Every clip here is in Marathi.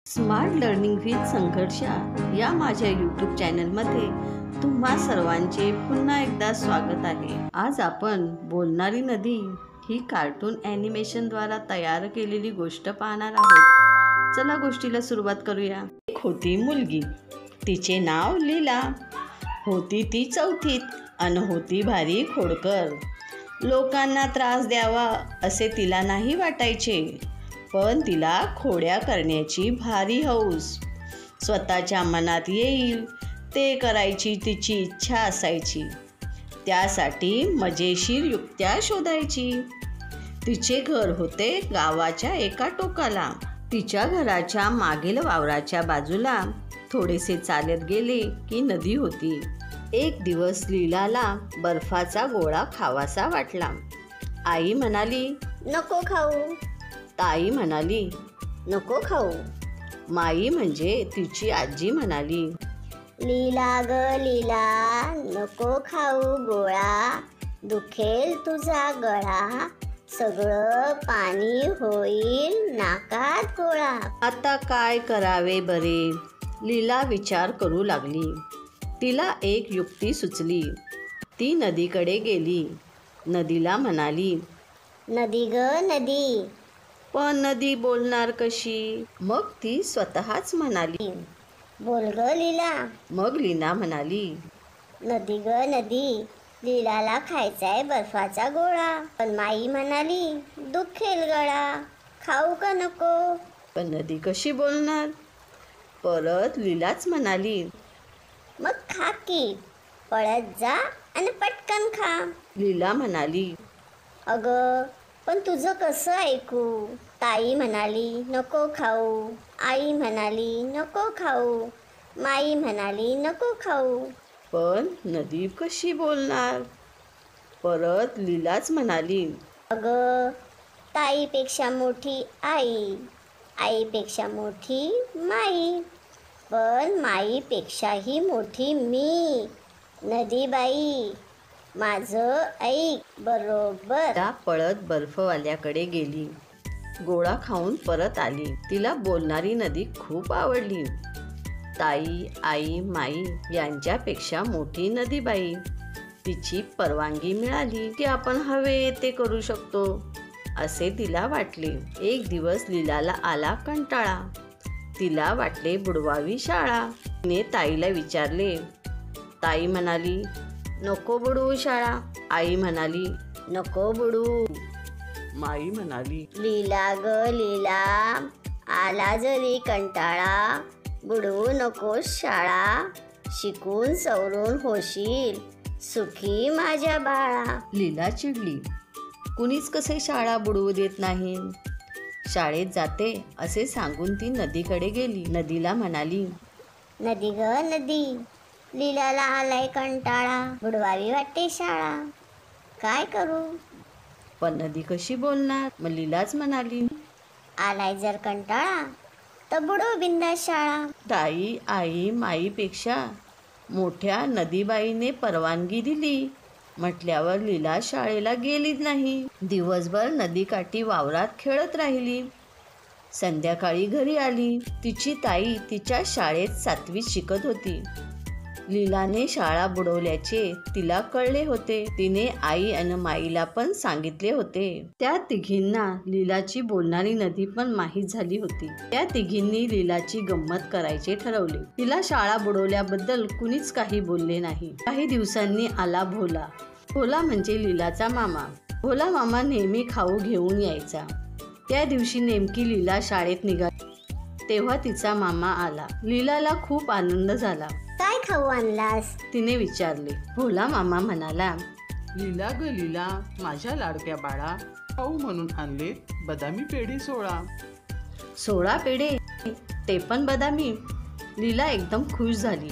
स्मार्ट लर्निंग विथ संघर्षा या माझ्या यूट्यूब चॅनलमध्ये तुम्हा सर्वांचे पुन्हा एकदा स्वागत आहे। आज आपण बोलणारी नदी ही कार्टून ॲनिमेशनद्वारा तयार केलेली गोष्ट पाहणार आहोत। चला गोष्टीला सुरुवात करूया। एक होती मुलगी, तिचे नाव लीला। होती ती चौथीत अन होती भारी खोडकर। लोकांना त्रास द्यावा असे तिला नाही वाटायचे, पण तिला खोड्या करण्याची भारी हौस। स्वतःच्या मनात येईल ते करायची तिची इच्छा असायची। त्यासाठी मजेशीर युक्त्या शोधायची। तिचे घर होते गावाच्या एका टोकाला। तिच्या घराच्या मागील वावराच्या बाजूला थोडेसे चालत गेले की नदी होती। एक दिवस लीलाला बर्फाचा गोळा खावासा वाटला। आई म्हणाली, नको खाऊ। ताई म्हणाली, नको खाऊ। माई म्हणजे तिची आजी म्हणाली, लीला ग लीला, नको खाऊ गोळा, दुखेल तुझा गळा, सगळं पाणी होईल नाकात गोळा। आता काय करावे बरे? लीला विचार करू लागली। तिला एक युक्ती सुचली। ती नदीकडे गेली। नदीला म्हणाली, नदी ग नदी। पण नदी बोलणार कशी? मग ती स्वतःच म्हणाली, बोल ग लीला। मग लीला म्हणाली, नदी ग नदी, लीलाला खायचाय बर्फाचा गोळा, पण माई म्हणाली दुखेल गळा, खाऊ का नको? पण नदी कशी बोलणार? परत लीलाच म्हणाली, मग खा की, पळत जा आणि पटकन खा। लीला म्हणाली, अगं पण तुझं कसं ऐकू? ताई म्हणाली नको खाऊ, आई म्हणाली नको खाऊ, माई म्हणाली नको खाऊ। पण नदी कशी बोलणार? परत लीलाच म्हणाली, अगं ताईपेक्षा मोठी आई, आईपेक्षा मोठी माई, पण माईपेक्षाही मोठी मी, नदीबाई, माझं ऐक बरोबर। त्या पळत बर्फवाल्याकडे गेली। गोळा खाऊन परत आली। तिला बोलणारी नदी खूप आवडली। ताई, आई, माई यांच्यापेक्षा मोठी नदीबाई। तिची परवानगी मिळाली की आपण हवे ते करू शकतो असे तिला वाटले। एक दिवस लीलाला आला कंटाळा। तिला वाटले बुडवावी शाळा। तिने ताईला विचारले। ताई म्हणाली, नको बुडवू शाळा। आई म्हणाली, नको बुडू। माई म्हणाली, लीला ग लीला, आला जरी कंटाळा, बुडवू नकोस शाळा, शिकून सवरून होशील सुखी माझ्या बाळा। लीला चिडली। कुणीच कसे शाळा बुडवू देत नाही। शाळेत जाते असे सांगून ती नदीकडे गेली। नदीला म्हणाली, नदी ग नदी, लीलाला आलाय कंटाळा, बुडवावी वाटते शाळा, काय करू? पण नदी कशी बोलणार? मग लीलाच म्हणाली, आलाय जर कंटाळा तर बुडव बिंदास शाळा। ताई, आई, माईपेक्षा मोठ्या नदीबाईने परवानगी दिली म्हटल्यावर लीला शाळेला गेलीच नाही। दिवसभर नदीकाठी वावरात खेळत राहिली। संध्याकाळी घरी आली। तिची ताई तिच्या शाळेत 7वीत शिकत होती। लीलाने शाळा बुडवल्याचे तिला कळले होते। तिने आई आणि माईला पण सांगितले होते। त्या तिघींना लीलाची बोलणारी नदी पण माहीत झाली होती। त्या तिघींनी लीलाची गंमत करायचे ठरवले। तिला शाळा बुडवल्याबद्दल कुणीच काही बोलले नाही। काही दिवसांनी आला भोला। भोला म्हणजे लीलाचा मामा। भोला मामा नेहमी खाऊ घेऊन यायचा। त्या दिवशी नेमकी लीला शाळेत निघाली तेव्हा तिचा मामा आला। लीलाला खूप आनंद झाला। काय खाऊ आणलास? तिने विचारले। भोला मामा म्हणाला, लीला ग लीला, माझ्या लाडक्या बाळा, खाऊ म्हणून आणले बदामी पेढे 16। 16 पेढे, ते पण बदामी? लीला एकदम खुश झाली।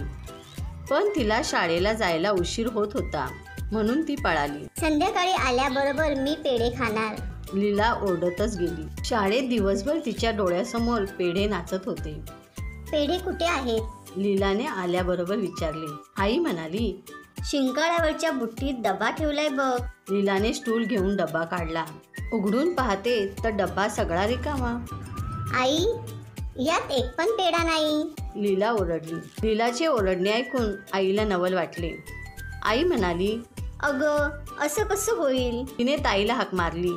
पण तिला शाळेला जायला उशीर होत होता म्हणून ती पळाली। संध्याकाळी आल्याबरोबर मी पेढे खाणार। लीला ओरडतच गेली। शाळेत दिवसभर तिच्या डोळ्यासमोर पेढे नाचत होते। पेढे कुठे आहेत? लीलाने आल्याबरोबर विचारले। आई म्हणाली, शिंकाळ्यावरच्या बुट्टीत डबा ठेवलाय बघ। लीलाने स्टूल घेऊन डबा काढला। उघडून पाहते तर डबा सगळा रिकामा। आई, यात एक पण पेढा नाही. लीला ओरडली. लीलाचे ओरडणे ऐकून आईला नवल वाटले. आई म्हणाली, अगं, असं कसं होईल? तिने ताईला हाक मारली.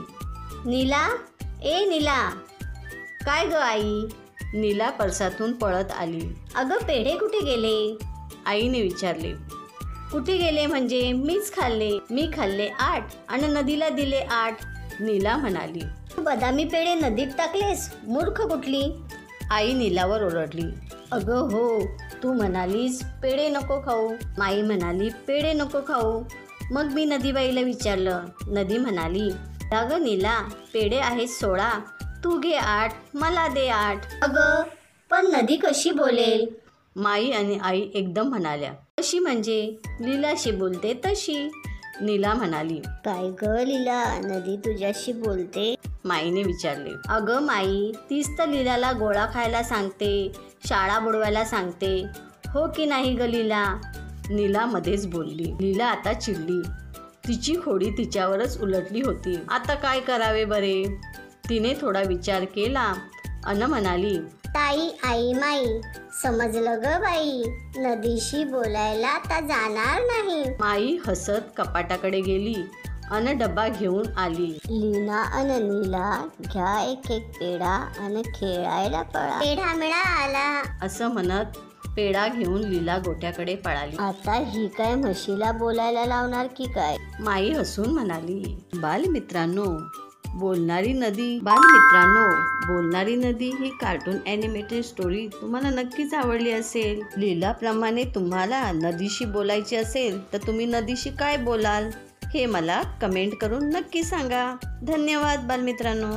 नीला, ए नीला. काय ग आई? नीला पर्सातून पळत आली. अगं, पेढे कुठे गेले? आईने विचारले. कुठे गेले म्हणजे? मीच खाल्ले. मी खाल्ले 8 आणि नदीला दिले 8. नीला म्हणाली. तू बदामी पेढे नदीत टाकलेस, मूर्ख कुठली? आई नीलावर ओरडली. अगं हो, तू म्हणालीस पेढे नको खाऊ. माई म्हणाली पेढे नको खाऊ. मग मी नदीबाईला विचारलं. नदी म्हणाली, अगं नीला, पेढे आहेत 16. तू घे 8, मला दे 8. अगं, पण नदी कशी बोलेल? माई आणि आई एकदम म्हणाल्या. कशी म्हणजे? लीलाशी बोलते तशी. नीला म्हणाली. काय ग लीला, नदी तुझ्याशी बोलते? माईने विचारले. अगं माई, तीच तर लीलाला गोळा खायला सांगते, शाळा बुडवायला सांगते. हो की नाही ग लीला? नीला मध्येच बोलली. लीला आता चिडली. तिची खोडी तिच्यावरच उलटली होती. आता काय करावे बरे? तिने थोडा विचार केला अन म्हणाली, ताई, आई, माई, समजलं ग बाई, नदीशी बोलायला आता जाणार नाही. माई हसत कपाटाकडे गेली अन डब्बा घेऊन आली. लीना अन नीला, घ्या एक एक पेढा आणि खेळायला पळा. पेढा मिळाला असं म्हणत पेढा घेऊन लीला गोट्याकडे पळाली. आता ही काय म्हशीला बोलायला लावणार की काय? माई हसून म्हणाली. बालमित्रांनो, बोलणारी नदी ही कार्टून ॲनिमेटेड स्टोरी तुम्हाला नक्कीच आवडली असेल. लीलाप्रमाणे तुम्हाला नदीशी बोलायचे असेल तर तुम्ही नदीशी काय बोलाल हे मला कमेंट करून नक्की सांगा. धन्यवाद बालमित्रांनो.